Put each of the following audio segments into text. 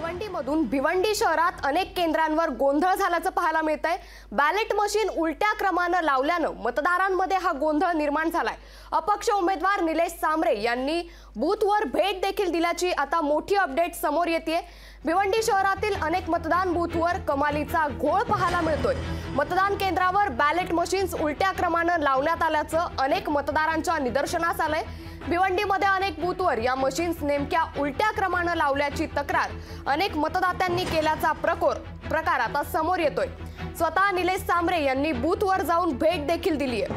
भिवंडीमधून भिवंडी शहरात अनेक केंद्रांवर गोंधळ झाल्याचं पाहायला मिळतंय। बॅलेट मशीन उलट्या क्रमानं लावल्यानं मतदारांमध्ये हा गोंधळ निर्माण झालाय। अपक्ष उमेदवार निलेश सांबरे यांनी बूथवर भेट देखील दिल्याची आता मोठी अपडेट समोर येतेय। भिवंडी शहरातील अनेक मतदान बूथवर कमालीचा घोळ पाहायला मिळतोय। मतदान केंद्रावर बॅलेट मशीन्स उलट्या क्रमानं लावण्यात आल्याचं अनेक मतदारांच्या निदर्शनास आलंय। भिवंडीमध्ये अनेक बूथवर या मशीन्स नेमक्या उलट्या क्रमानं लावल्याची तक्रार अनेक मतदात्यांनी केल्याचा प्रकार आता समोर येतोय। स्वतः निलेश सांबरे यांनी बूथवर जाऊन भेट देखील दिली आहे।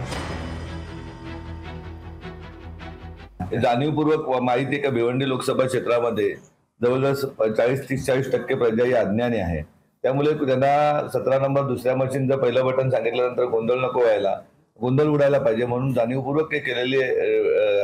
जाणीवपूर्वक माहिती आहे का, भिवंडी लोकसभा क्षेत्रामध्ये जवळजवळ 40-40% प्रजा ही अज्ञानी आहे। त्यामुळे त्यांना 17 नंबर दुसऱ्या मशीनचं पहिलं बटन सांगितल्यानंतर गोंधळ नको व्हायला, गोंधळ उडायला पाहिजे म्हणून जाणीवपूर्वक केलेली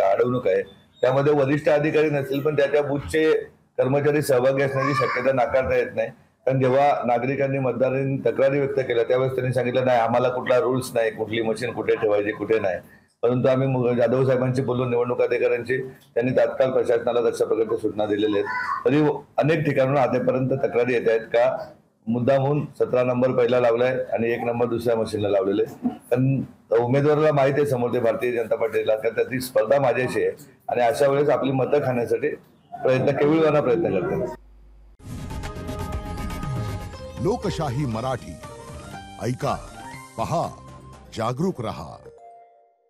अडवणूक आहे। त्यामध्ये वरिष्ठ अधिकारी नसतील पण त्याच्या बूथचे कर्मचारी सहभागी असण्याची शक्यता नाकारता येत नाही। कारण जेव्हा नागरिकांनी मतदारांनी तक्रारी व्यक्त केल्या त्यावेळेस त्यांनी सांगितलं नाही आम्हाला कुठला रूल्स नाही, कुठली मशीन कुठे ठेवायची कुठे नाही। परंतु आम्ही जाधव साहेबांशी बोलून निवडणूक अधिकाऱ्यांची त्यांनी तात्काळ प्रशासनाला तशा प्रकारच्या सूचना दिलेल्या आहेत। तरी अनेक ठिकाणून आतापर्यंत तक्रारी येत आहेत का मुद्दामहून 17 नंबर पहिला लावलाय आणि 1 नंबर दुसऱ्या मशीनला लावलेले। पण उमेदवाराला माहिती आहे समोर ते भारतीय जनता पार्टीला का त्याची स्पर्धा माझ्याशी आहे आणि अशा वेळेस आपली मतं खाण्यासाठी केविलवाना प्रयत्न करतात। लोकशाही मराठी ऐका, पहा, जागरूक रहा।